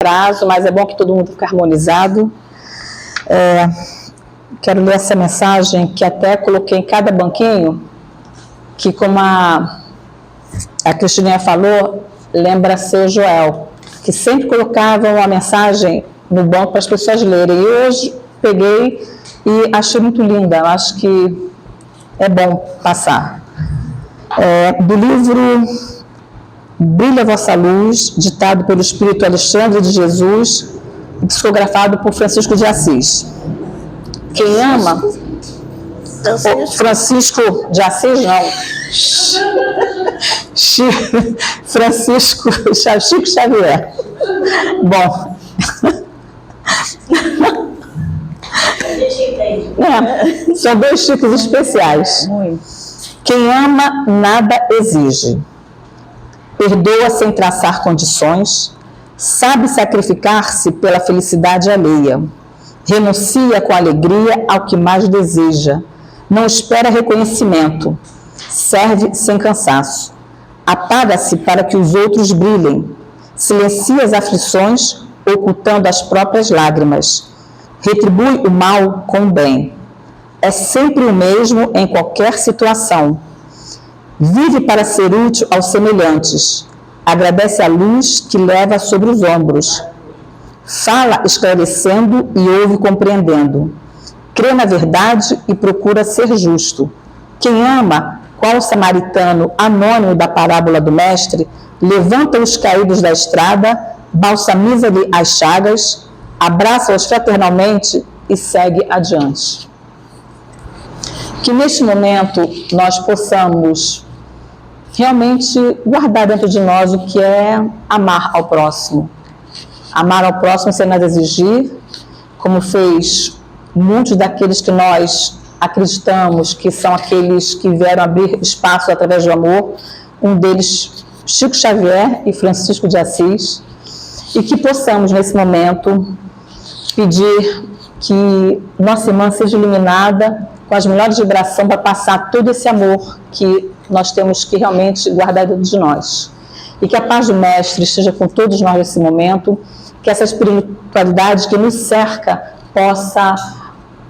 prazo, mas é bom que todo mundo fique harmonizado. Quero ler essa mensagem que até coloquei em cada banquinho, que como a Cristininha falou, lembra seu Joel, que sempre colocava uma mensagem no banco para as pessoas lerem. E hoje peguei e achei muito linda, eu acho que é bom passar. Do livro Brilha a Vossa Luz, ditado pelo Espírito Alexandre de Jesus, psicografado por Francisco de Assis. Quem ama... Francisco de Assis, não. Francisco Chico Xavier. Bom. São dois Chicos especiais. Quem ama, nada exige. Perdoa sem traçar condições, sabe sacrificar-se pela felicidade alheia, renuncia com alegria ao que mais deseja, não espera reconhecimento, serve sem cansaço, apaga-se para que os outros brilhem, silencia as aflições, ocultando as próprias lágrimas, retribui o mal com o bem, é sempre o mesmo em qualquer situação, vive para ser útil aos semelhantes, agradece a luz que leva sobre os ombros, fala esclarecendo e ouve compreendendo, crê na verdade e procura ser justo. Quem ama, qual o samaritano anônimo da parábola do mestre, levanta os caídos da estrada, balsamiza-lhe as chagas, abraça-os fraternalmente e segue adiante. Que neste momento nós possamos realmente guardar dentro de nós o que é amar ao próximo. Amar ao próximo sem nada exigir, como fez muitos daqueles que nós acreditamos que são aqueles que vieram abrir espaço através do amor, um deles, Chico Xavier e Francisco de Assis, e que possamos, nesse momento, pedir que nossa irmã seja iluminada com as melhores vibrações para passar todo esse amor que nós temos que realmente guardar dentro de nós. E que a paz do Mestre esteja com todos nós nesse momento, que essa espiritualidade que nos cerca possa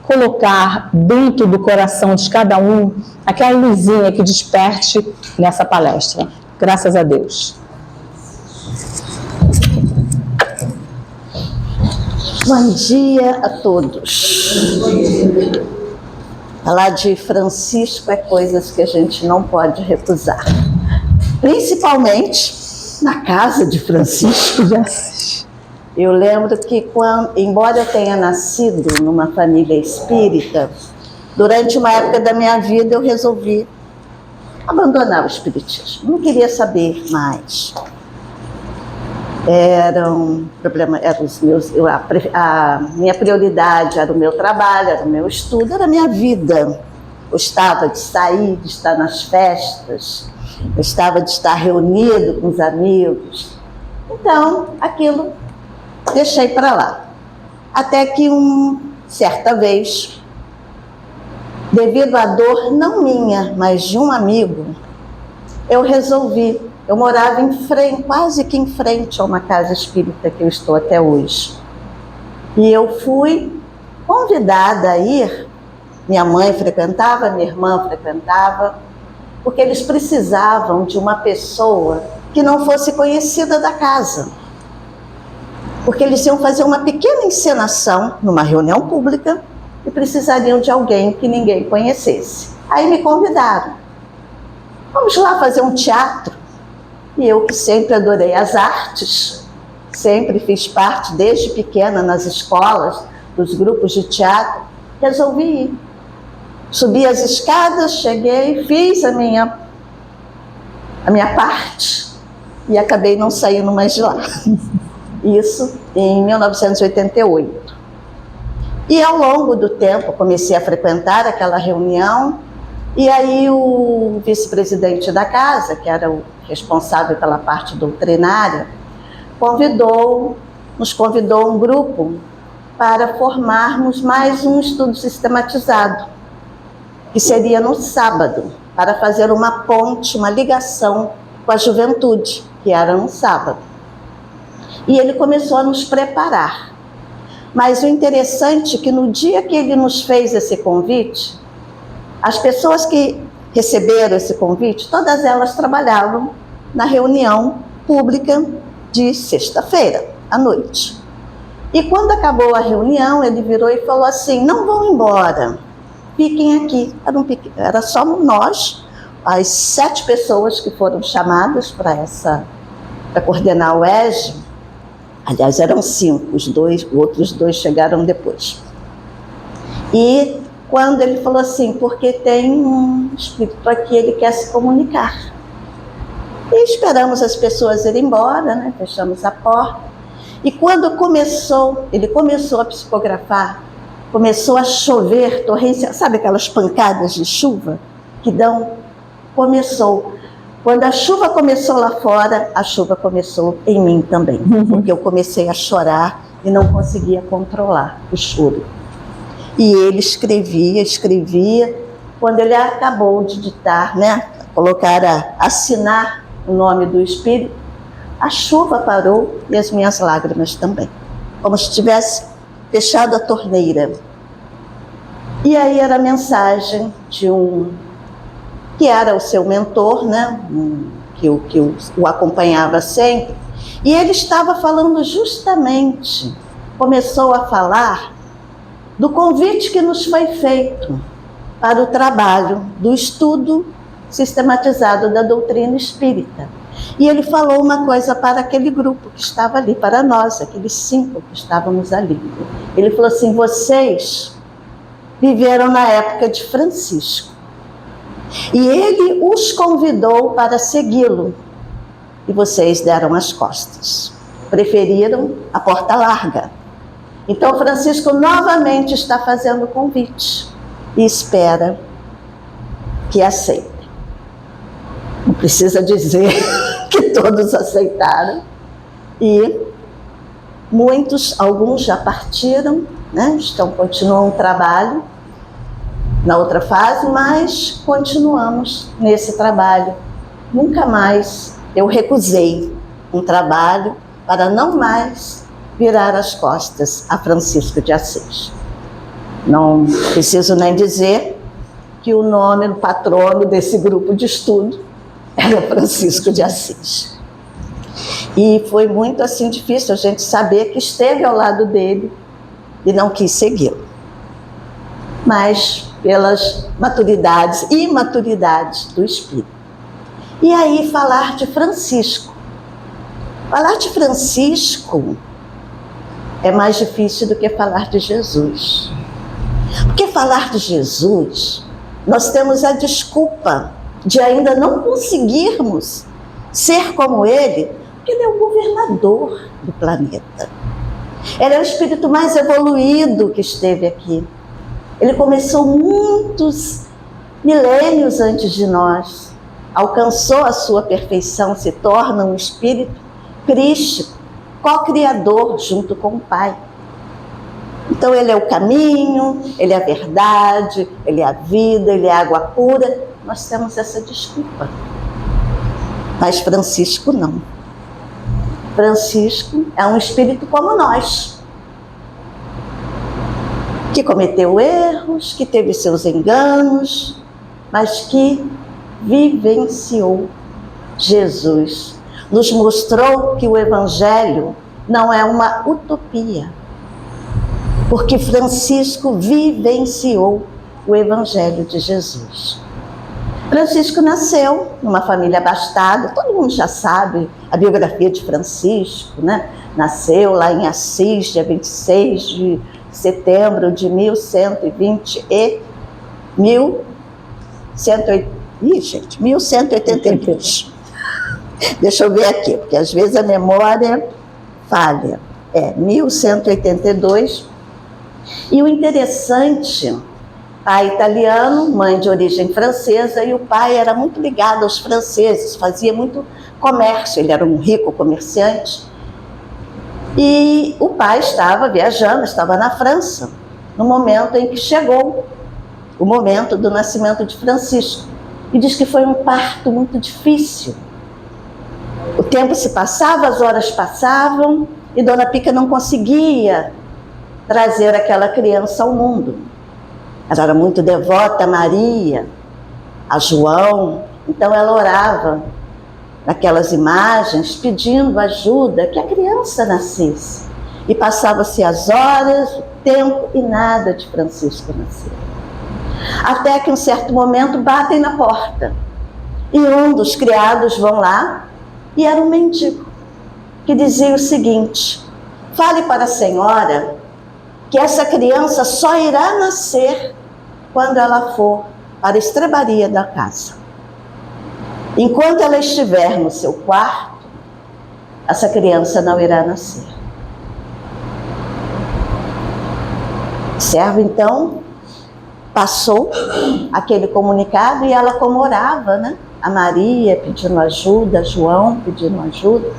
colocar dentro do coração de cada um aquela luzinha que desperte nessa palestra. Graças a Deus. Bom dia a todos. Falar de Francisco é coisas que a gente não pode recusar. Principalmente na casa de Francisco de Assis. Eu lembro que, embora eu tenha nascido numa família espírita, durante uma época da minha vida eu resolvi abandonar o espiritismo. Não queria saber mais. A minha prioridade era o meu trabalho, era o meu estudo, era a minha vida. Gostava de sair, de estar nas festas, gostava de estar reunido com os amigos. Então, aquilo deixei para lá. Até que certa vez, devido à dor, não minha, mas de um amigo, eu morava quase que em frente a uma casa espírita que eu estou até hoje. E eu fui convidada a ir, minha mãe frequentava, minha irmã frequentava, porque eles precisavam de uma pessoa que não fosse conhecida da casa. Porque eles iam fazer uma pequena encenação numa reunião pública e precisariam de alguém que ninguém conhecesse. Aí me convidaram. Vamos lá fazer um teatro. E eu, que sempre adorei as artes, sempre fiz parte desde pequena nas escolas, dos grupos de teatro, resolvi ir. Subi as escadas, cheguei, fiz a minha parte e acabei não saindo mais de lá. Isso em 1988. E ao longo do tempo comecei a frequentar aquela reunião e aí o vice-presidente da casa, que era o responsável pela parte doutrinária, nos convidou um grupo para formarmos mais um estudo sistematizado, que seria no sábado, para fazer uma ponte, uma ligação com a juventude, que era no sábado. E ele começou a nos preparar. Mas o interessante é que no dia que ele nos fez esse convite, as pessoas que receberam esse convite, todas elas trabalhavam na reunião pública de sexta-feira, à noite. E quando acabou a reunião, ele virou e falou assim: não vão embora, fiquem aqui. Era só nós, as 7 pessoas que foram chamadas para coordenar o EJE. Aliás, eram 5, os outros 2 chegaram depois. E quando ele falou assim, porque tem um espírito aqui, ele quer se comunicar. E esperamos as pessoas irem embora, né? Fechamos a porta. E quando ele começou a psicografar, começou a chover, torrência, sabe aquelas pancadas de chuva que dão? Começou. Quando a chuva começou lá fora, a chuva começou em mim também, porque eu comecei a chorar e não conseguia controlar o choro. E ele escrevia. Quando ele acabou de ditar, né, assinar o nome do Espírito, a chuva parou e as minhas lágrimas também, como se tivesse fechado a torneira. E aí era a mensagem de que era o seu mentor, né, que o acompanhava sempre, e ele estava falando justamente, começou a falar do convite que nos foi feito para o trabalho do estudo sistematizado da doutrina espírita. E ele falou uma coisa para aquele grupo que estava ali, para nós, aqueles 5 que estávamos ali. Ele falou assim: vocês viveram na época de Francisco. E ele os convidou para segui-lo. E vocês deram as costas. Preferiram a porta larga. Então Francisco novamente está fazendo o convite. E espera que aceite. Não precisa dizer que todos aceitaram. E alguns já partiram, né? Continuam o trabalho na outra fase, mas continuamos nesse trabalho. Nunca mais eu recusei um trabalho para não mais virar as costas a Francisco de Assis. Não preciso nem dizer que o nome do patrono desse grupo de estudo era Francisco de Assis. E foi muito assim difícil a gente saber que esteve ao lado dele e não quis segui-lo. Mas pelas maturidades e imaturidades do espírito. E aí falar de Francisco. Falar de Francisco é mais difícil do que falar de Jesus. Porque falar de Jesus, nós temos a desculpa de ainda não conseguirmos ser como ele, porque ele é o governador do planeta. Ele é o espírito mais evoluído que esteve aqui. Ele começou muitos milênios antes de nós, alcançou a sua perfeição, se torna um espírito crístico, co-criador junto com o Pai. Então ele é o caminho, ele é a verdade, ele é a vida, ele é a água pura. Nós temos essa desculpa. Mas Francisco não. Francisco é um espírito como nós, que cometeu erros, que teve seus enganos, mas que vivenciou Jesus. Nos mostrou que o Evangelho não é uma utopia, porque Francisco vivenciou o Evangelho de Jesus. Francisco nasceu numa família abastada, todo mundo já sabe a biografia de Francisco, né? Nasceu lá em Assis, dia 26 de setembro de 1182. Deixa eu ver aqui, porque às vezes a memória falha. 1182. E o interessante, pai italiano, mãe de origem francesa, e o pai era muito ligado aos franceses, fazia muito comércio, ele era um rico comerciante. E o pai estava viajando, estava na França, no momento em que chegou o momento do nascimento de Francisco. E diz que foi um parto muito difícil. O tempo se passava, as horas passavam, e Dona Pica não conseguia trazer aquela criança ao mundo. Ela era muito devota a Maria, a João, então ela orava naquelas imagens pedindo ajuda que a criança nascesse. E passava-se as horas, o tempo e nada de Francisco nascer. Até que um certo momento batem na porta e um dos criados vão lá e era um mendigo que dizia o seguinte: fale para a senhora que essa criança só irá nascer quando ela for para a estrebaria da casa. Enquanto ela estiver no seu quarto, essa criança não irá nascer. O servo, então, passou aquele comunicado e ela, como orava, né? A Maria pedindo ajuda, João pedindo ajuda,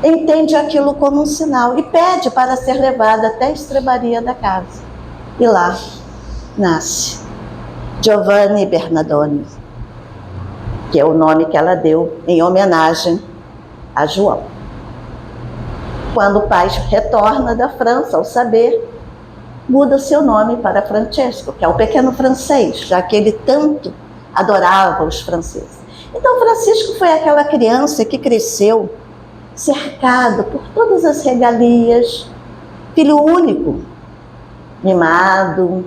entende aquilo como um sinal e pede para ser levada até a estrebaria da casa. E lá nasce Giovanni Bernardoni, que é o nome que ela deu em homenagem a João. Quando o pai retorna da França, ao saber, muda o seu nome para Francesco, que é o pequeno francês, já que ele tanto adorava os franceses. Então Francisco foi aquela criança que cresceu cercado por todas as regalias, filho único, mimado,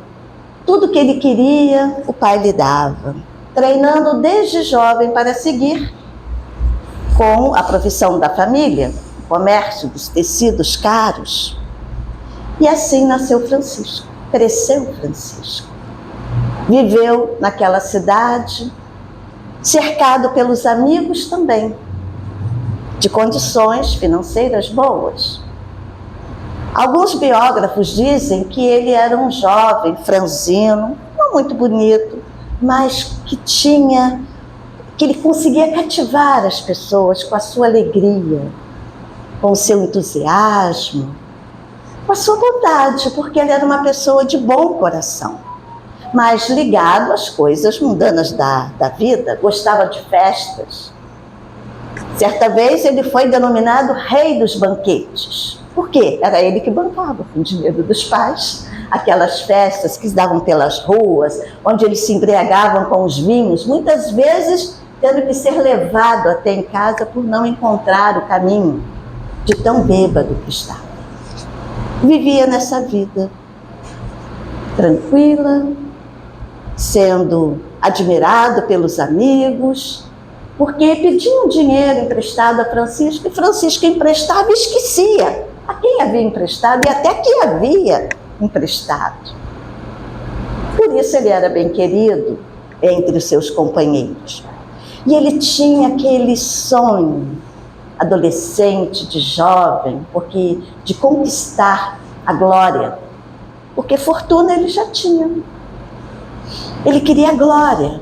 tudo que ele queria o pai lhe dava, treinando desde jovem para seguir com a profissão da família, o comércio dos tecidos caros. E assim nasceu Francisco, cresceu Francisco. Viveu naquela cidade, cercado pelos amigos também, de condições financeiras boas. Alguns biógrafos dizem que ele era um jovem franzino, não muito bonito, mas que ele conseguia cativar as pessoas com a sua alegria, com o seu entusiasmo, com a sua bondade, porque ele era uma pessoa de bom coração, mas ligado às coisas mundanas da vida, gostava de festas. Certa vez ele foi denominado rei dos banquetes. Por quê? Era ele que bancava, com o dinheiro dos pais, aquelas festas que se davam pelas ruas, onde eles se embriagavam com os vinhos, muitas vezes tendo que ser levado até em casa por não encontrar o caminho, de tão bêbado que estava. Vivia nessa vida, tranquila, sendo admirado pelos amigos, porque pediam dinheiro emprestado a Francisco, e Francisco emprestava e esquecia a quem havia emprestado e até que havia emprestado. Por isso ele era bem querido entre os seus companheiros. E ele tinha aquele sonho adolescente, de jovem, porque de conquistar a glória, porque fortuna ele já tinha. Ele queria a glória.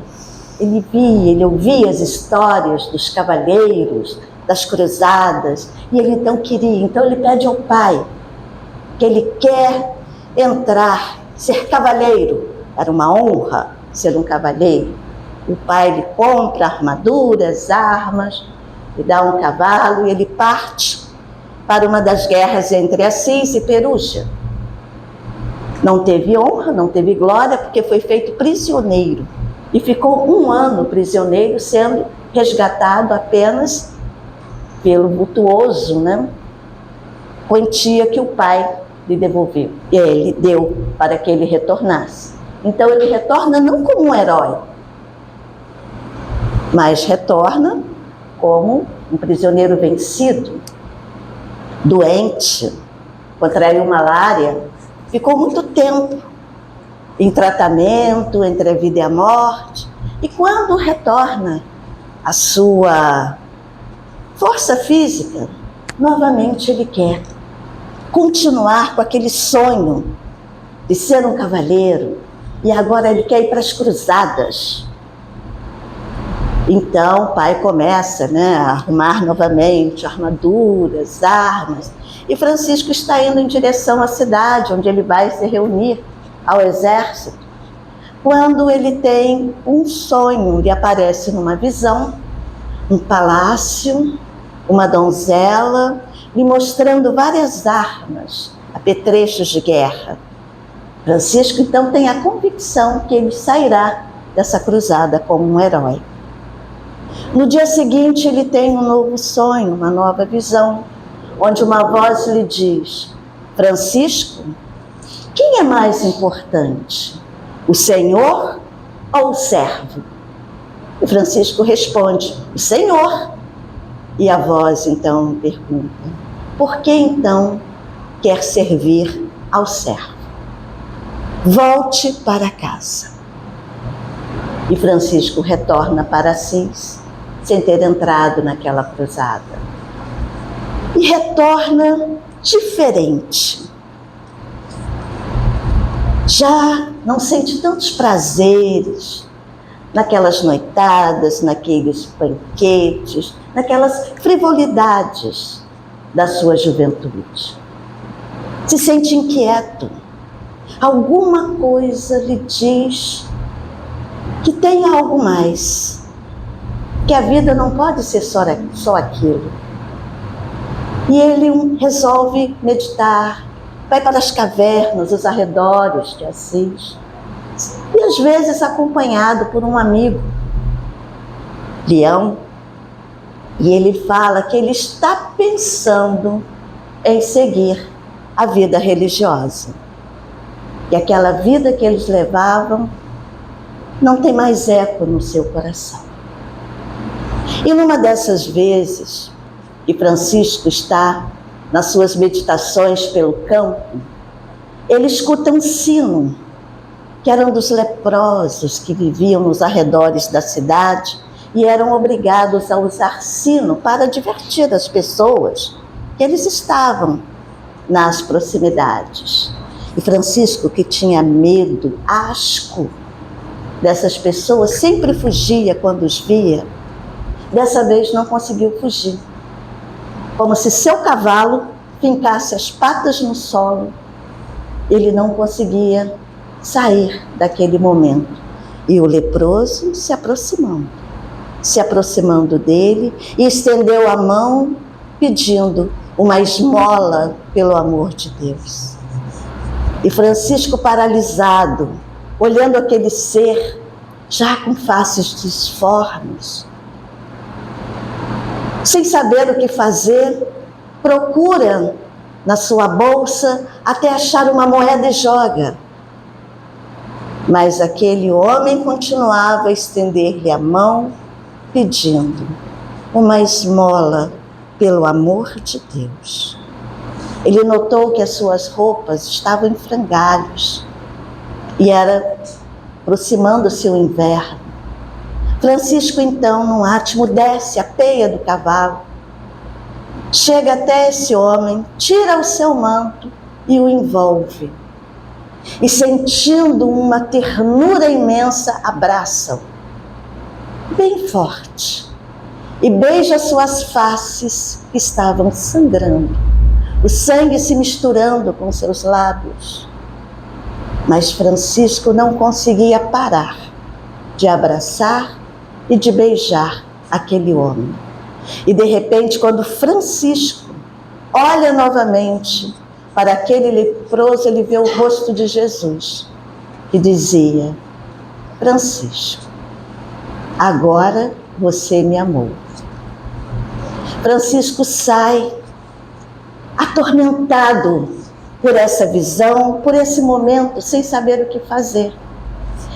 Ele via, ele ouvia as histórias dos cavaleiros, das cruzadas, e ele então queria. Então ele pede ao pai que ele quer entrar, ser cavaleiro. Era uma honra ser um cavaleiro. O pai lhe compra armaduras, armas, lhe dá um cavalo e ele parte para uma das guerras entre Assis e Perugia. Não teve honra, não teve glória, porque foi feito prisioneiro. E ficou 1 ano prisioneiro, sendo resgatado apenas pelo vultuoso, quantia que o pai lhe devolveu. E ele deu para que ele retornasse. Então ele retorna não como um herói, mas retorna como um prisioneiro vencido, doente, contraiu malária, ficou muito tempo em tratamento entre a vida e a morte, e quando retorna a sua força física, novamente ele quer continuar com aquele sonho de ser um cavaleiro, e agora ele quer ir para as cruzadas. Então o pai começa a arrumar novamente armaduras, armas, e Francisco está indo em direção à cidade, onde ele vai se reunir ao exército, quando ele tem um sonho, lhe aparece numa visão, um palácio, uma donzela, lhe mostrando várias armas, apetrechos de guerra. Francisco, então, tem a convicção que ele sairá dessa cruzada como um herói. No dia seguinte, ele tem um novo sonho, uma nova visão, onde uma voz lhe diz: Francisco, quem é mais importante, o Senhor ou o servo? E Francisco responde: o Senhor. E a voz então pergunta: por que então quer servir ao servo? Volte para casa. E Francisco retorna para Assis, sem ter entrado naquela cruzada. E retorna diferente. Já não sente tantos prazeres naquelas noitadas, naqueles banquetes, naquelas frivolidades da sua juventude. Se sente inquieto. Alguma coisa lhe diz que tem algo mais, que a vida não pode ser só aquilo. E ele resolve meditar, vai para as cavernas, os arredores de Assis, e às vezes acompanhado por um amigo, Leão, e ele fala que ele está pensando em seguir a vida religiosa. E aquela vida que eles levavam não tem mais eco no seu coração. E numa dessas vezes, que Francisco está nas suas meditações pelo campo, ele escuta um sino, que era um dos leprosos que viviam nos arredores da cidade e eram obrigados a usar sino para divertir as pessoas que eles estavam nas proximidades. E Francisco, que tinha medo, asco dessas pessoas, sempre fugia quando os via. Dessa vez não conseguiu fugir. Como se seu cavalo fincasse as patas no solo, ele não conseguia sair daquele momento. E o leproso se aproximando dele, e estendeu a mão pedindo uma esmola pelo amor de Deus. E Francisco, paralisado, olhando aquele ser já com faces disformes, sem saber o que fazer, procura na sua bolsa até achar uma moeda e joga. Mas aquele homem continuava a estender-lhe a mão, pedindo uma esmola pelo amor de Deus. Ele notou que as suas roupas estavam em frangalhos e era aproximando-se o inverno. Francisco, então, num átimo, desce a peia do cavalo, chega até esse homem, tira o seu manto e o envolve. E, sentindo uma ternura imensa, abraça-o, bem forte, e beija suas faces que estavam sangrando, o sangue se misturando com seus lábios. Mas Francisco não conseguia parar de abraçar e de beijar aquele homem. E de repente, quando Francisco olha novamente para aquele leproso, ele vê o rosto de Jesus, que dizia: Francisco, agora você me amou. Francisco sai atormentado por essa visão, por esse momento, sem saber o que fazer.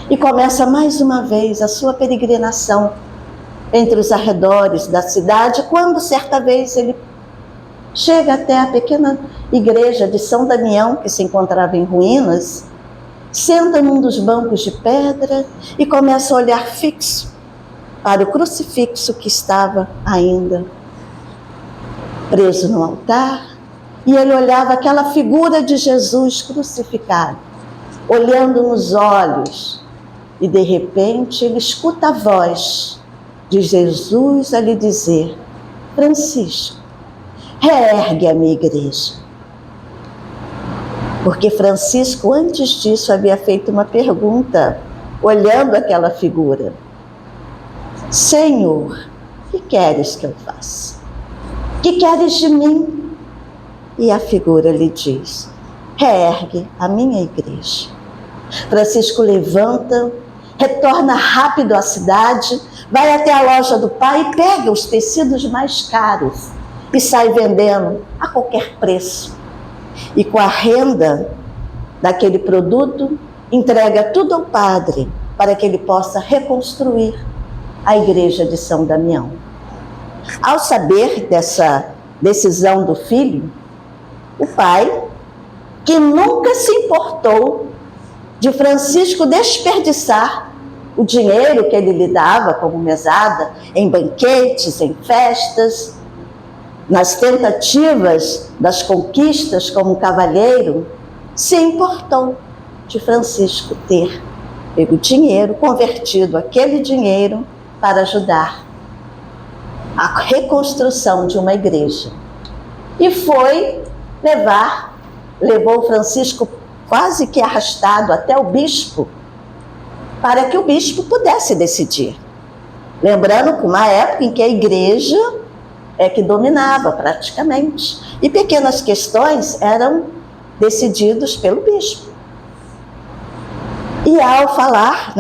E começa mais uma vez a sua peregrinação entre os arredores da cidade, quando certa vez ele chega até a pequena igreja de São Damião, que se encontrava em ruínas, senta num dos bancos de pedra e começa a olhar fixo para o crucifixo que estava ainda preso no altar. E ele olhava aquela figura de Jesus crucificado, olhando nos olhos, e de repente ele escuta a voz de Jesus a lhe dizer: Francisco, reergue a minha igreja. Porque Francisco, antes disso, havia feito uma pergunta, olhando aquela figura: Senhor, o que queres que eu faça? O que queres de mim? E a figura lhe diz: reergue a minha igreja. Francisco levanta, retorna rápido à cidade, vai até a loja do pai e pega os tecidos mais caros e sai vendendo a qualquer preço. E com a renda daquele produto, entrega tudo ao padre para que ele possa reconstruir a igreja de São Damião. Ao saber dessa decisão do filho, o pai, que nunca se importou de Francisco desperdiçar o dinheiro que ele lhe dava como mesada em banquetes, em festas, nas tentativas das conquistas como cavalheiro, se importou de Francisco ter pego dinheiro, convertido aquele dinheiro para ajudar a reconstrução de uma igreja. E levou Francisco quase que arrastado até o bispo, para que o bispo pudesse decidir. Lembrando que uma época em que a igreja é que dominava praticamente, e pequenas questões eram decididas pelo bispo. E ao falar,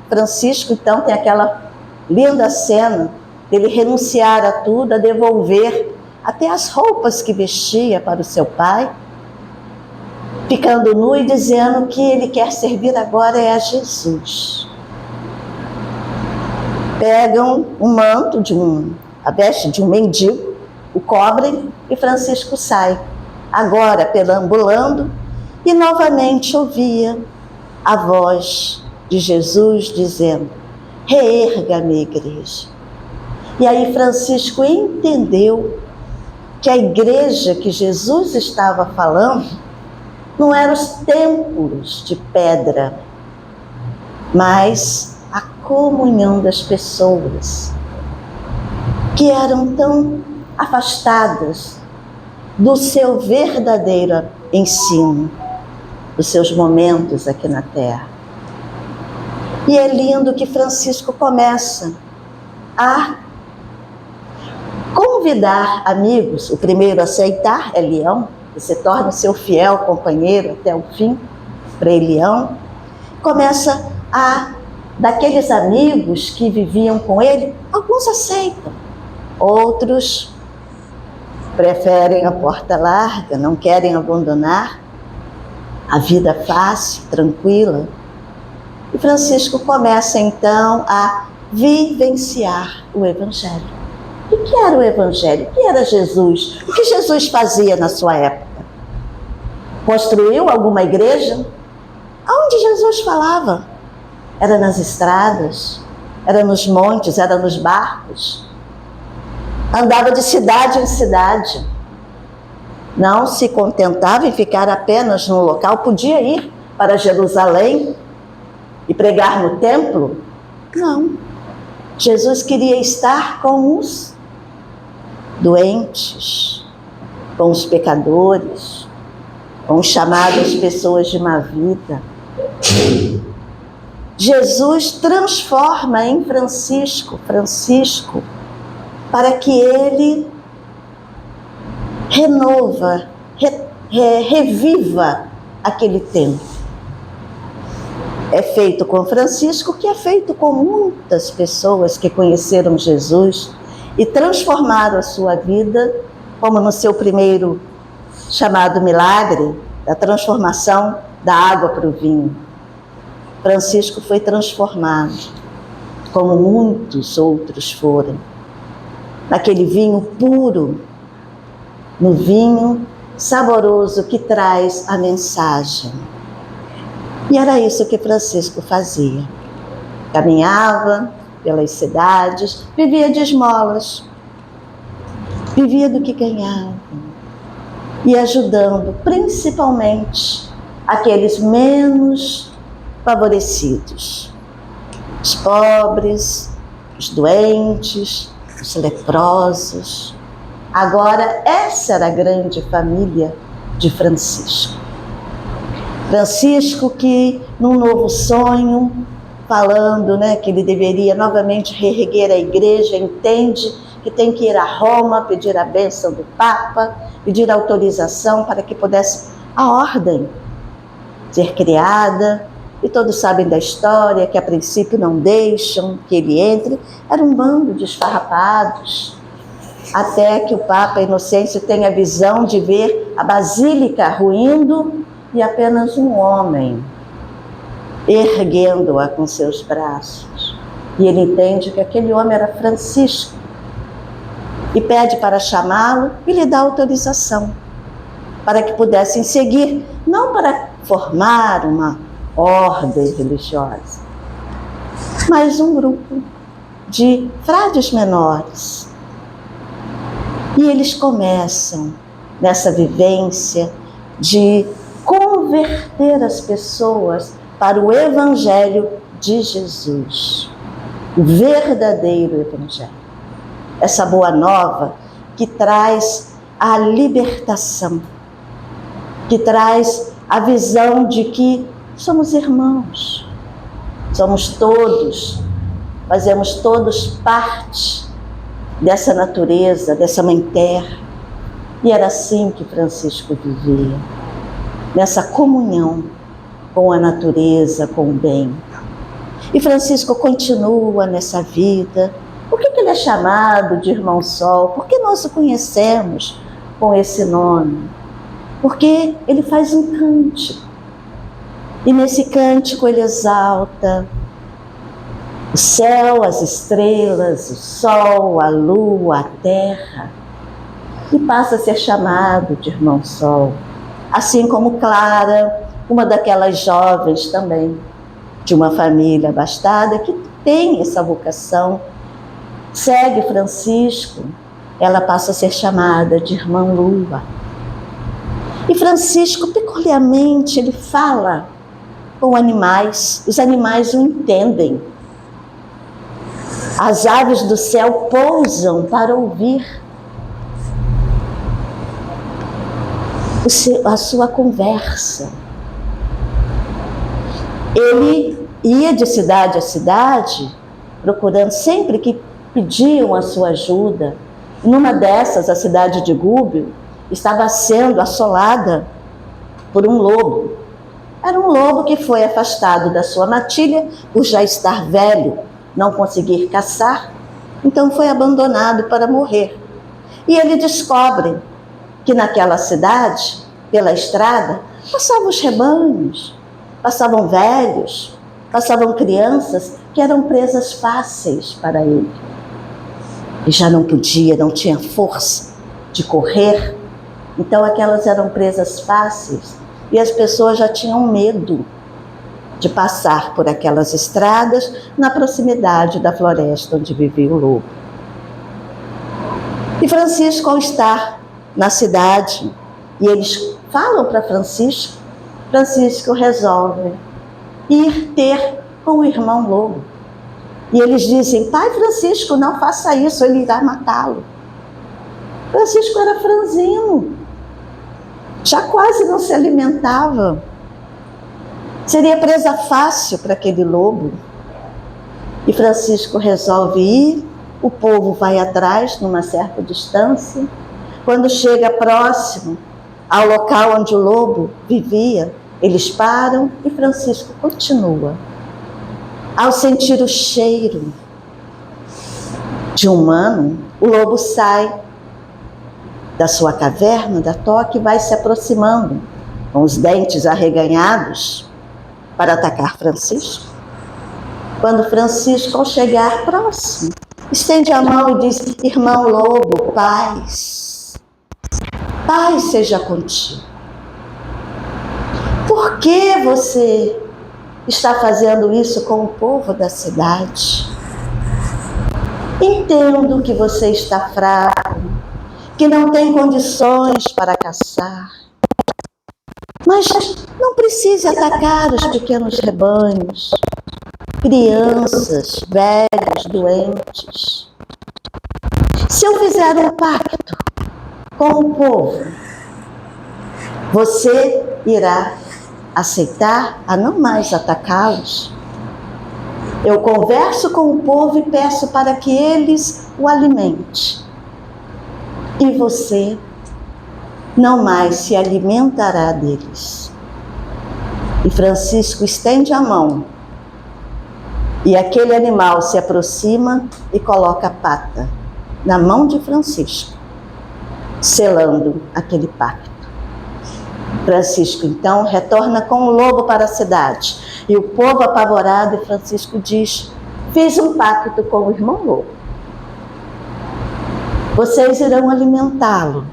Francisco então tem aquela linda cena dele renunciar a tudo, a devolver até as roupas que vestia para o seu pai, ficando nu e dizendo que ele quer servir agora a Jesus. Pegam um manto, a veste de um mendigo, o cobrem e Francisco sai, agora perambulando, e novamente ouvia a voz de Jesus dizendo: reerga a minha igreja. E aí Francisco entendeu que a igreja que Jesus estava falando não eram os templos de pedra, mas a comunhão das pessoas que eram tão afastadas do seu verdadeiro ensino, dos seus momentos aqui na Terra. E é lindo que Francisco começa a convidar amigos. O primeiro a aceitar é Leão, que se torna seu fiel companheiro até o fim, Frei Leão. Começa daqueles amigos que viviam com ele, alguns aceitam, outros preferem a porta larga, não querem abandonar a vida fácil, tranquila. E Francisco começa então a vivenciar o Evangelho. O que era o Evangelho? O que era Jesus? O que Jesus fazia na sua época? Construiu alguma igreja? Aonde Jesus falava? Era nas estradas? Era nos montes? Era nos barcos? Andava de cidade em cidade. Não se contentava em ficar apenas num local. Podia ir para Jerusalém e pregar no templo? Não. Jesus queria estar com os doentes, com os pecadores, com os chamados pessoas de má vida. Jesus transforma em Francisco, para que ele reviva aquele tempo. É feito com Francisco, que é feito com muitas pessoas que conheceram Jesus e transformaram a sua vida, como no seu primeiro chamado milagre, da transformação da água para o vinho. Francisco foi transformado, como muitos outros foram, naquele vinho puro, no vinho saboroso que traz a mensagem. E era isso que Francisco fazia. Caminhava pelas cidades, vivia de esmolas, vivia do que ganhava, e ajudando principalmente aqueles menos favorecidos, os pobres, os doentes, os leprosos. Agora, essa era a grande família de Francisco. Francisco que, num novo sonho, falando que ele deveria novamente reerguer a igreja, entende que tem que ir a Roma pedir a bênção do Papa, pedir autorização para que pudesse a ordem ser criada. E todos sabem da história, que a princípio não deixam que ele entre. Era um bando de esfarrapados. Até que o Papa Inocêncio tem a visão de ver a basílica ruindo e apenas um homem erguendo-a com seus braços. E ele entende que aquele homem era Francisco. E pede para chamá-lo e lhe dá autorização para que pudessem seguir, não para formar uma ordem religiosa, mas um grupo de frades menores. E eles começam nessa vivência de converter as pessoas para o Evangelho de Jesus, o verdadeiro Evangelho. Essa boa nova que traz a libertação, que traz a visão de que somos irmãos, somos todos, fazemos todos parte dessa natureza, dessa mãe terra. E era assim que Francisco vivia, nessa comunhão com a natureza, com o bem. E Francisco continua nessa vida. Por que ele é chamado de Irmão Sol? Por que nós o conhecemos com esse nome? Porque ele faz um cântico. E nesse cântico ele exalta o céu, as estrelas, o sol, a lua, a terra. E passa a ser chamado de Irmão Sol. Assim como Clara, uma daquelas jovens também, de uma família abastada, que tem essa vocação, segue Francisco, ela passa a ser chamada de Irmã Lua. E Francisco, peculiarmente, ele fala com animais, os animais o entendem. As aves do céu pousam para ouvir a sua conversa. Ele ia de cidade a cidade, procurando sempre que pediam a sua ajuda. Numa dessas, a cidade de Gúbio estava sendo assolada por um lobo. Era um lobo que foi afastado da sua matilha por já estar velho, não conseguir caçar, então foi abandonado para morrer. E ele descobre que naquela cidade, pela estrada, passavam os rebanhos, passavam velhos, passavam crianças que eram presas fáceis para ele. E já não podia, não tinha força de correr, então aquelas eram presas fáceis e as pessoas já tinham medo de passar por aquelas estradas na proximidade da floresta onde vivia o lobo. E Francisco, ao estar na cidade, e eles falam para Francisco, Francisco resolve ir ter com o irmão lobo. E eles dizem: Pai Francisco, não faça isso, ele irá matá-lo. Francisco era franzino, já quase não se alimentava. Seria presa fácil para aquele lobo. E Francisco resolve ir, o povo vai atrás numa certa distância. Quando chega próximo ao local onde o lobo vivia, eles param e Francisco continua. Ao sentir o cheiro de humano, o lobo sai da sua caverna, da toca, e vai se aproximando, com os dentes arreganhados, para atacar Francisco. Quando Francisco, ao chegar próximo, estende a mão e diz: Irmão lobo, paz. Paz seja contigo. Por que você está fazendo isso com o povo da cidade? Entendo que você está fraco, que não tem condições para caçar. Mas não precise atacar os pequenos rebanhos, crianças, velhos, doentes. Se eu fizer um pacto com o povo, você irá aceitar a não mais atacá-los? Eu converso com o povo e peço para que eles o alimentem. E você não mais se alimentará deles. E Francisco estende a mão, e aquele animal se aproxima e coloca a pata na mão de Francisco, selando aquele pacto. Francisco, então, retorna com o lobo para a cidade. E o povo apavorado, e Francisco diz: fiz um pacto com o irmão lobo. Vocês irão alimentá-lo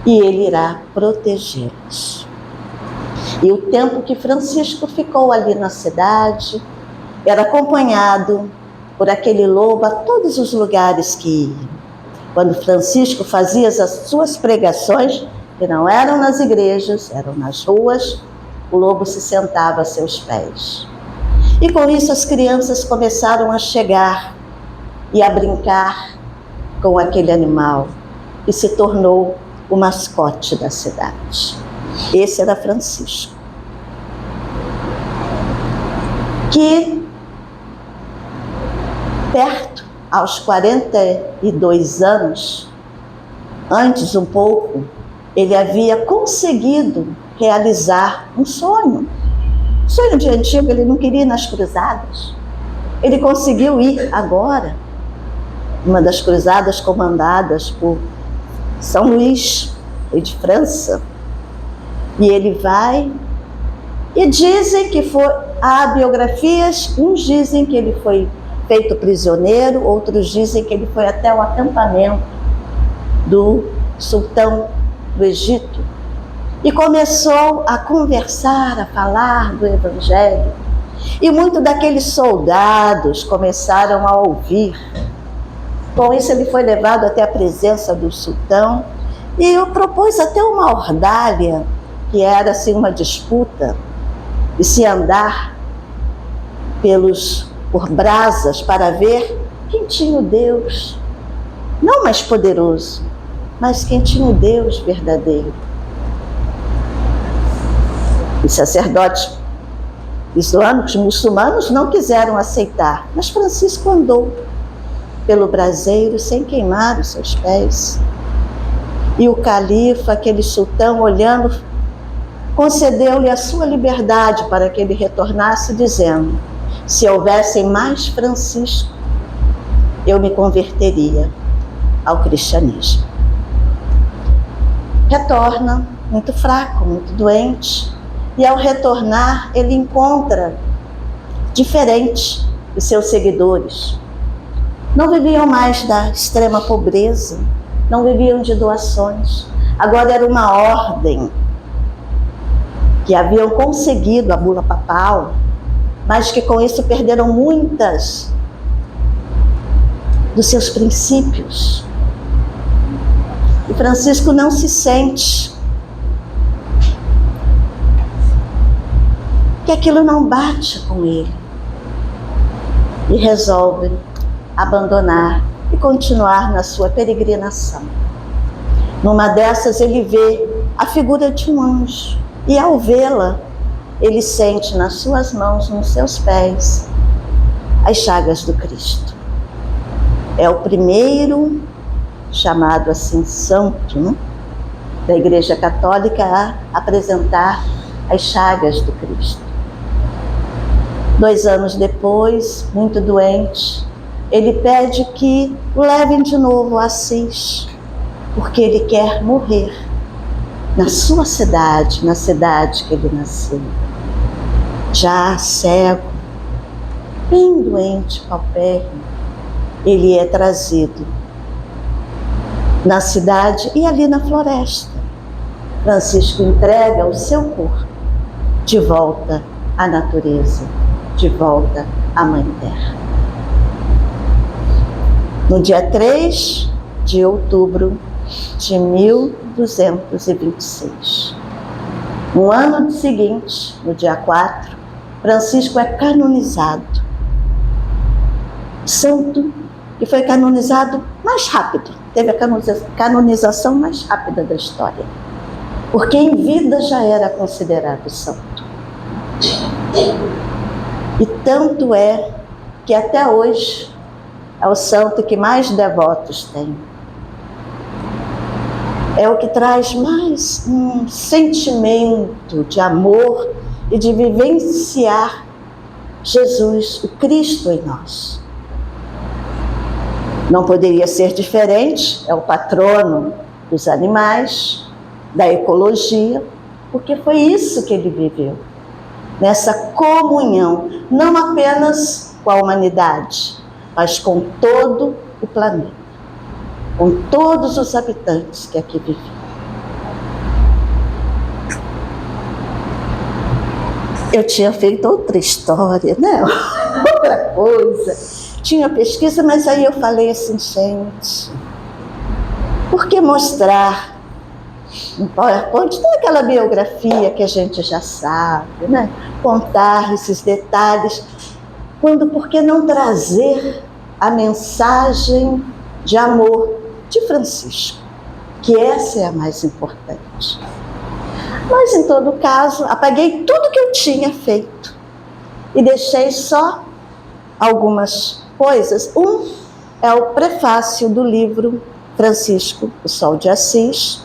e ele irá protegê-los. E o tempo que Francisco ficou ali na cidade, era acompanhado por aquele lobo a todos os lugares que ia. Quando Francisco fazia as suas pregações, que não eram nas igrejas, eram nas ruas, o lobo se sentava a seus pés. E com isso as crianças começaram a chegar e a brincar com aquele animal, e se tornou o mascote da cidade. Esse era Francisco, que perto, aos 42 anos, antes um pouco, ele havia conseguido realizar um sonho. Sonho de antigo, ele não queria ir nas cruzadas. Ele conseguiu ir agora, uma das cruzadas comandadas por São Luís, rei de França. E ele vai, e dizem que foi, há biografias, uns dizem que ele foi feito prisioneiro, outros dizem que ele foi até o acampamento do sultão do Egito e começou a conversar, a falar do Evangelho. E muitos daqueles soldados começaram a ouvir. Com isso ele foi levado até a presença do sultão e eu propus até uma ordalha, que era assim uma disputa, de se andar por brasas para ver quem tinha o Deus, não mais poderoso, mas quem tinha o Deus verdadeiro. Os sacerdotes islâmicos, muçulmanos, não quiseram aceitar, mas Francisco andou pelo braseiro sem queimar os seus pés. E o califa, aquele sultão, olhando, concedeu-lhe a sua liberdade para que ele retornasse, dizendo: se houvessem mais Francisco, eu me converteria ao cristianismo. Retorna, muito fraco, muito doente, e ao retornar ele encontra diferente os seus seguidores. Não viviam mais da extrema pobreza, não viviam de doações. Agora era uma ordem que haviam conseguido a bula papal, mas que com isso perderam muitas dos seus princípios. E Francisco não se sente que aquilo não bate com ele e resolve abandonar e continuar na sua peregrinação. Numa dessas ele vê a figura de um anjo e ao vê-la ele sente nas suas mãos, nos seus pés, as chagas do Cristo. É o primeiro chamado assim santo, né, da Igreja Católica a apresentar as chagas do Cristo. 2 anos depois, muito doente, ele pede que o levem de novo a Assis, porque ele quer morrer na sua cidade, na cidade que ele nasceu. Já cego, bem doente, paupérrimo, ele é trazido na cidade e ali na floresta. Francisco entrega o seu corpo de volta à natureza, de volta à Mãe Terra. No dia 3 de outubro de 1226, no ano seguinte, no dia 4, Francisco é canonizado. Santo que foi canonizado mais rápido, teve a canonização mais rápida da história, porque em vida já era considerado santo. E tanto é que até hoje é o santo que mais devotos tem. é o que traz mais um sentimento de amor e de vivenciar Jesus, o Cristo em nós. Não poderia ser diferente, é o patrono dos animais, da ecologia, porque foi isso que ele viveu, nessa comunhão, não apenas com a humanidade, mas com todo o planeta, com todos os habitantes que aqui viviam. Eu tinha feito outra história, né? Outra coisa. Tinha pesquisa, mas aí eu falei assim, gente, por que mostrar no PowerPoint toda aquela biografia que a gente já sabe, né? Contar esses detalhes, por que não trazer a mensagem de amor de Francisco, que essa é a mais importante. Mas, em todo caso, apaguei tudo que eu tinha feito e deixei só algumas coisas. Um é o prefácio do livro Francisco, o Sol de Assis,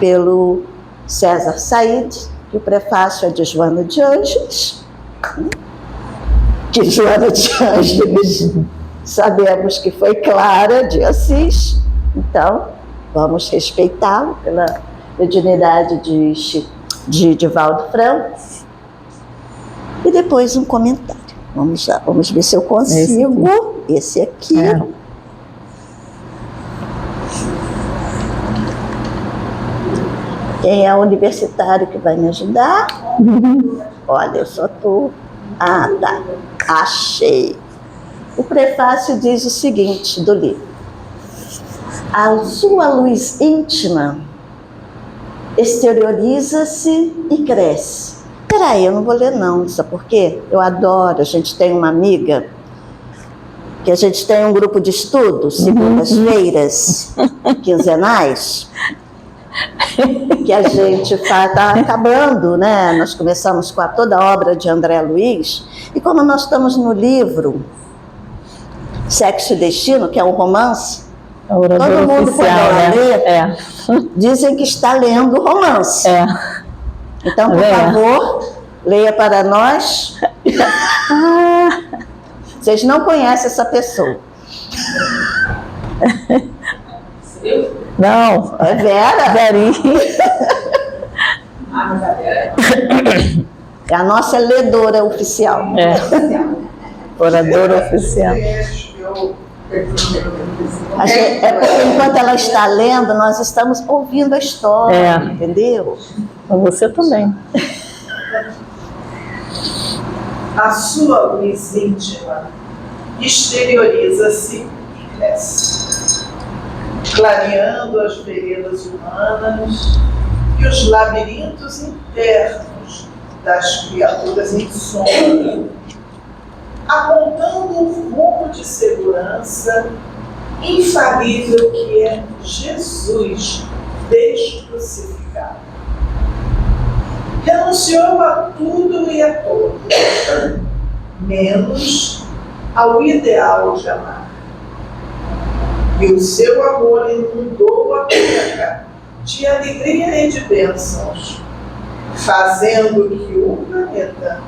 pelo César Said, e o prefácio é de Joana de Ângeles, que Joana de Ângeles sabemos que foi Clara de Assis, então vamos respeitá-lo pela mediunidade de Divaldo Franco. E depois um comentário. Vamos ver se eu consigo. Esse aqui. Quem é universitário que vai me ajudar? Olha, eu só estou... Ah, tá. Achei. O prefácio diz o seguinte do livro: a sua luz íntima exterioriza-se e cresce. Peraí, eu não vou ler não, sabe por quê? Eu adoro, a gente tem uma amiga, que a gente tem um grupo de estudos, segundas-feiras, quinzenais, que a gente está acabando, né? Nós começamos com toda a obra de André Luiz, e como nós estamos no livro Sexo e Destino, que é um romance, todo mundo quando lê, dizem que está lendo romance. Então, por favor, leia para nós. Vocês não conhecem essa pessoa. Não. É Vera. Verinha. É a nossa ledora oficial. Oradora oficial. É porque enquanto ela está lendo, nós estamos ouvindo a história, entendeu? Você também. A sua luz íntima exterioriza-se e cresce, clareando as veredas humanas e os labirintos internos das criaturas em sombra, apontando um rumo de segurança infalível que é Jesus descrucificado. Renunciou a tudo e a todos, menos ao ideal de amar. E o seu amor inundou a terra de alegria e de bênçãos, fazendo que o planeta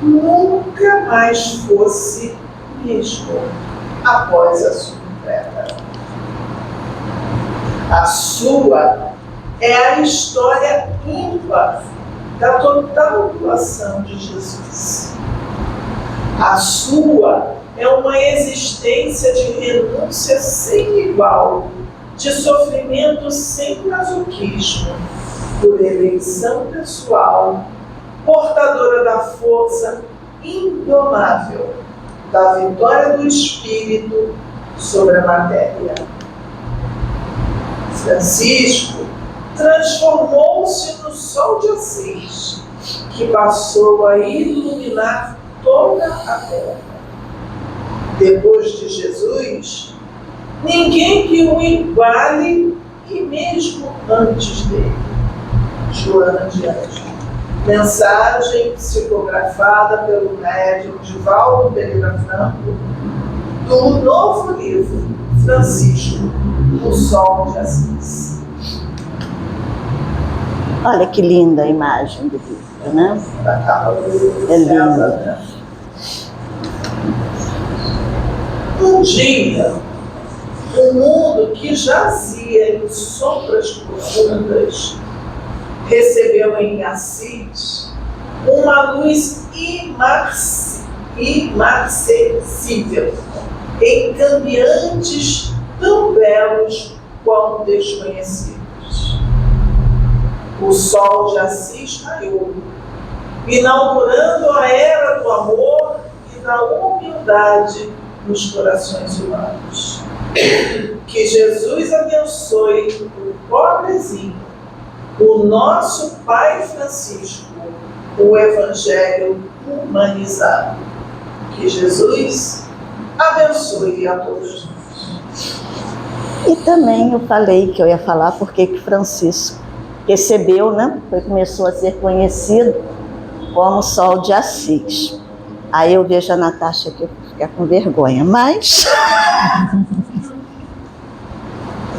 nunca mais fosse mesmo após a sua entrega. A sua é a história ímpar da total doação de Jesus. A sua é uma existência de renúncia sem igual, de sofrimento sem masoquismo, por eleição pessoal, portadora da força indomável da vitória do Espírito sobre a matéria. Francisco transformou-se no Sol de Assis, que passou a iluminar toda a terra. Depois de Jesus, ninguém que o iguale, e mesmo antes dele. Joana de Ângeles. Mensagem psicografada pelo médium Divaldo Pereira Franco, do novo livro Francisco, o Sol de Assis. Olha que linda a imagem do livro, né? É linda. Um dia, o mundo que jazia em sombras profundas recebeu em Assis uma luz imarcessível, em cambiantes tão belos quão desconhecidos. O sol de Assis raiou, inaugurando a era do amor e da humildade nos corações humanos. Que Jesus abençoe o pobrezinho, o nosso Pai Francisco, o Evangelho humanizado. Que Jesus abençoe a todos nós. E também eu falei que eu ia falar porque que Francisco recebeu, né? Começou a ser conhecido como Sol de Assis. Aí eu vejo a Natasha aqui ficar com vergonha, mas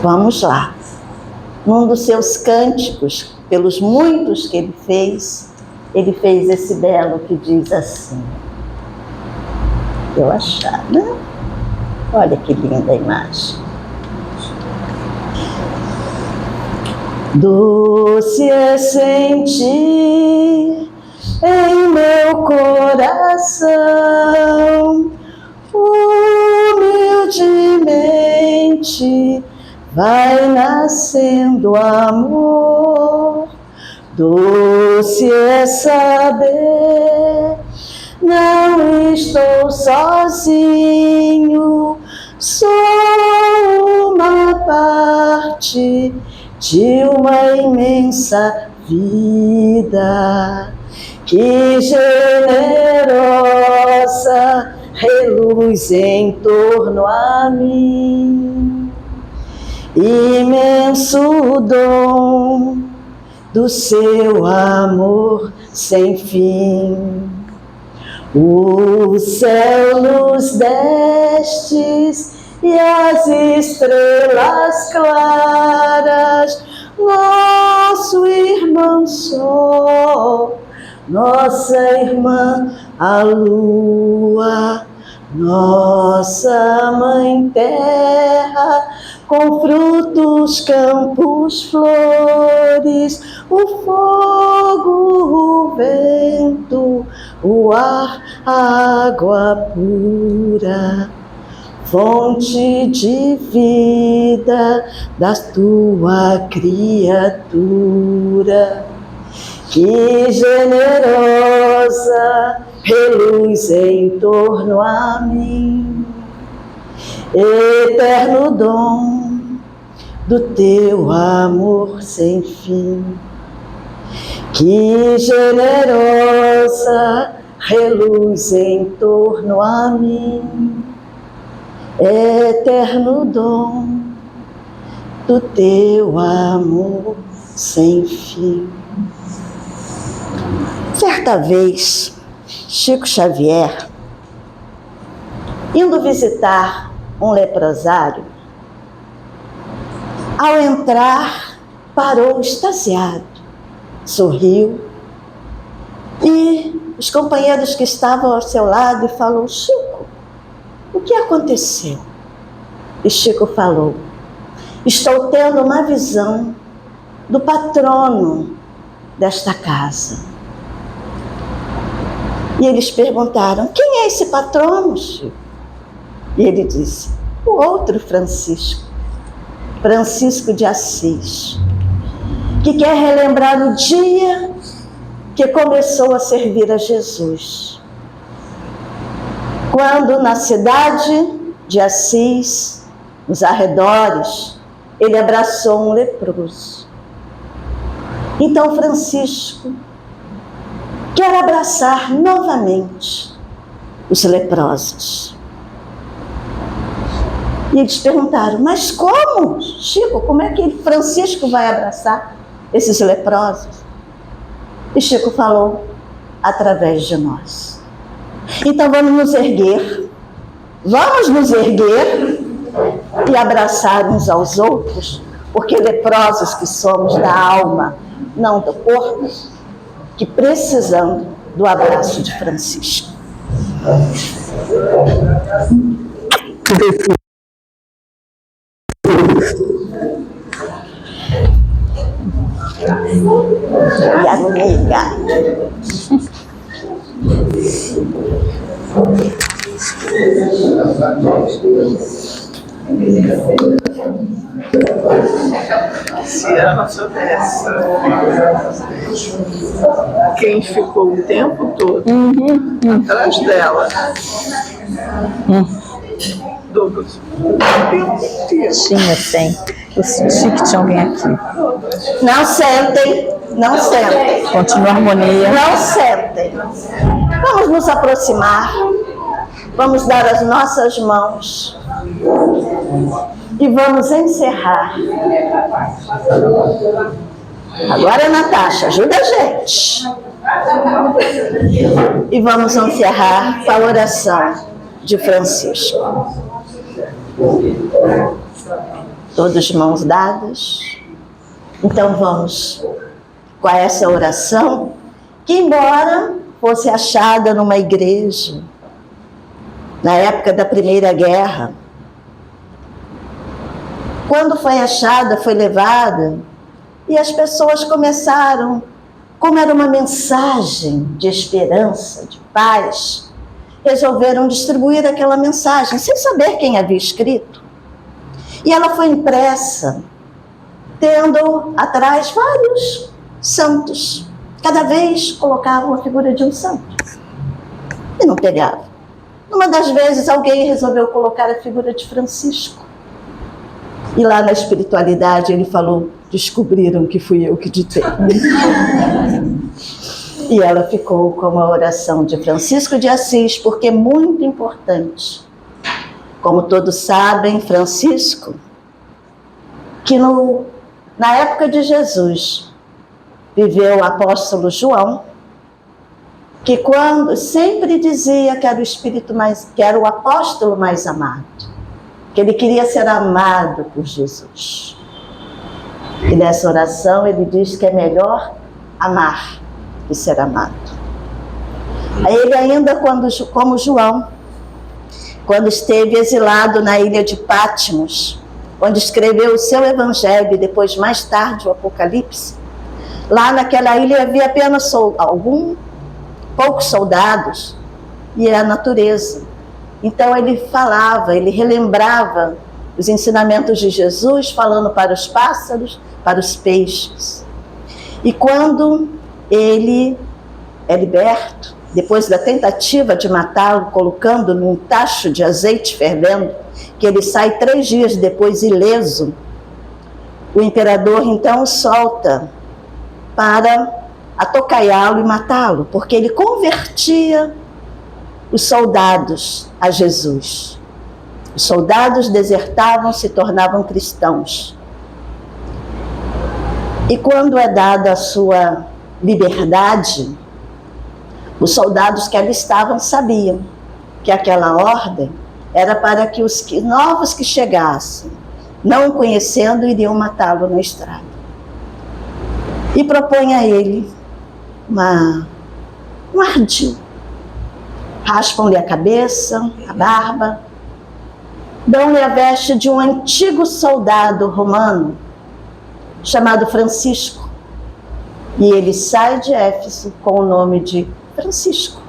vamos lá. Num dos seus cânticos, pelos muitos que ele fez esse belo que diz assim. Eu achar, né? Olha que linda a imagem. Doce é sentir em meu coração, humildemente vai nascendo amor. Doce é saber, não estou sozinho, sou uma parte de uma imensa vida. Que generosa reluz em torno a mim, imenso dom do seu amor sem fim. O céu nos destes e as estrelas claras, nosso irmão sol, nossa irmã a lua, nossa mãe terra, com frutos, campos, flores, o fogo, o vento, o ar, a água pura, fonte de vida da tua criatura. Que generosa reluz em torno a mim, eterno dom do teu amor sem fim. Que generosa reluz em torno a mim, eterno dom do teu amor sem fim. Certa vez, Chico Xavier, indo visitar um leprosário, ao entrar, parou extasiado, sorriu, e os companheiros que estavam ao seu lado falou: Chico, o que aconteceu? E Chico falou: estou tendo uma visão do patrono desta casa. E eles perguntaram: quem é esse patrono, Chico? E ele disse: o outro Francisco, Francisco de Assis, que quer relembrar o dia que começou a servir a Jesus. Quando na cidade de Assis, nos arredores, ele abraçou um leproso. Então Francisco quer abraçar novamente os leprosos. E eles perguntaram: mas como, Chico, como é que Francisco vai abraçar esses leprosos? E Chico falou: através de nós. Então vamos nos erguer e abraçar uns aos outros, porque leprosos que somos da alma, não do corpo, que precisando do abraço de Francisco. E amiga. Se ela soubesse quem ficou o tempo todo atrás dela. Douglas. Tinha, tem. Eu senti que tinha alguém aqui. Não sentem, não sentem. Continua a harmonia. Não sentem. Vamos nos aproximar. Vamos dar as nossas mãos. E vamos encerrar. Agora, Natasha, ajuda a gente. E vamos encerrar com a oração de Francisco. Todos de mãos dadas. Então vamos com essa oração, que embora fosse achada numa igreja, na época da Primeira Guerra, quando foi achada, foi levada, e as pessoas começaram, como era uma mensagem de esperança, de paz, resolveram distribuir aquela mensagem, sem saber quem havia escrito. E ela foi impressa, tendo atrás vários santos. Cada vez colocavam a figura de um santo. E não pegava. Uma das vezes alguém resolveu colocar a figura de Francisco. E lá na espiritualidade ele falou, descobriram que fui eu que ditei. E ela ficou com a oração de Francisco de Assis, porque é muito importante. Como todos sabem, Francisco, que na época de Jesus, viveu o apóstolo João, que sempre dizia que era que era o apóstolo mais amado, que ele queria ser amado por Jesus. E nessa oração ele diz que é melhor amar que ser amado. Ele ainda, como João, quando esteve exilado na ilha de Patmos, onde escreveu o seu evangelho e depois, mais tarde, o Apocalipse, lá naquela ilha havia apenas poucos soldados e a natureza. Então ele falava, ele relembrava os ensinamentos de Jesus, falando para os pássaros, para os peixes. E quando ele é liberto, depois da tentativa de matá-lo, colocando num tacho de azeite fervendo, que ele sai 3 dias depois ileso, o imperador então solta para atocaiá-lo e matá-lo, porque ele convertia os soldados a Jesus. Os soldados desertavam, se tornavam cristãos. E quando é dada a sua liberdade, os soldados que ali estavam sabiam que aquela ordem era para que os novos que chegassem, não o conhecendo, iriam matá-lo na estrada. E propõe a ele um ardil. Raspam-lhe a cabeça, a barba, dão-lhe a veste de um antigo soldado romano, chamado Francisco. E ele sai de Éfeso com o nome de Francisco.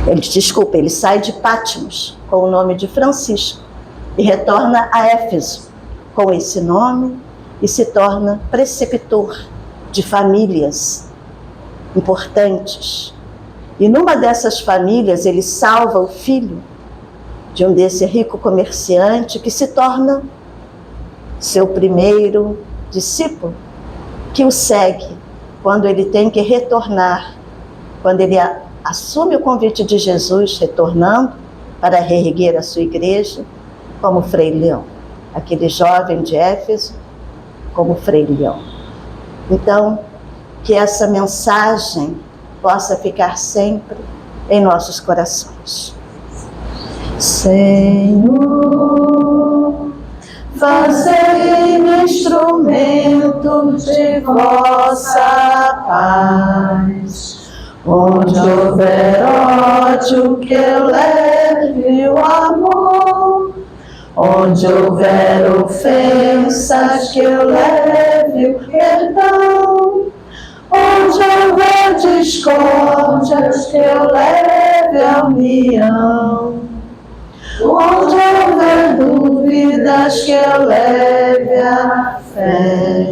Ele sai de Patmos com o nome de Francisco e retorna a Éfeso com esse nome e se torna preceptor de famílias importantes. E numa dessas famílias ele salva o filho de um desse rico comerciante que se torna seu primeiro discípulo, que o segue quando ele tem que retornar, quando ele assume o convite de Jesus, retornando para reerguer a sua igreja, como Frei Leão, aquele jovem de Éfeso, como Frei Leão. Então, que essa mensagem possa ficar sempre em nossos corações. Senhor, fazei-me instrumento de vossa paz. Onde houver ódio, que eu leve o amor. Onde houver ofensas, que eu leve o perdão. Onde houver discórdias, que eu leve a união. Onde houver dúvidas, que eu leve a fé.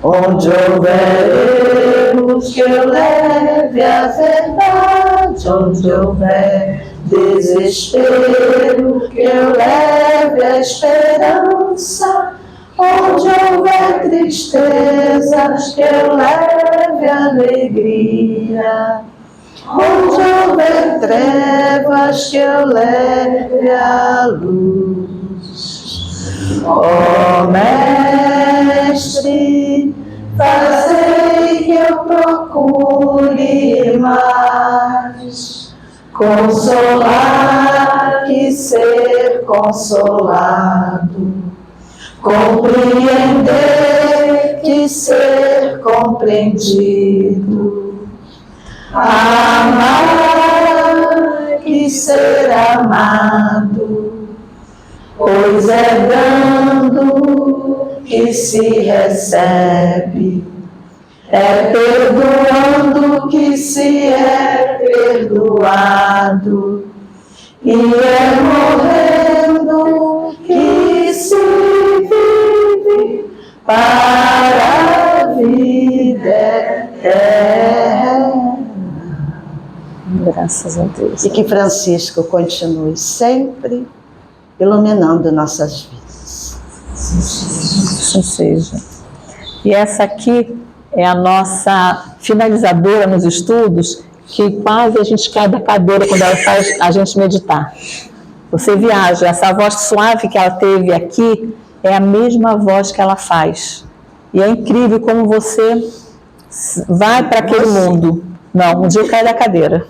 Onde houver erros, que eu leve a verdade. Onde houver desespero, que eu leve a esperança. Onde houver tristezas, que eu leve a alegria. Onde houver trevas, que eu leve a luz. Ó Mestre, fazei que eu procure mais consolar que ser consolado, compreender que ser compreendido, amar que ser amado, pois é dando que se recebe, é perdoando que se é perdoado, e é morrendo que se vive para a vida eterna. Graças a Deus. E que Francisco continue sempre iluminando nossas vidas. Assim seja. E essa aqui é a nossa finalizadora nos estudos, que quase a gente cai da cadeira quando ela faz a gente meditar. Você viaja, essa voz suave que ela teve aqui é a mesma voz que ela faz. E é incrível como você vai para aquele mundo. Não, um dia cai da cadeira.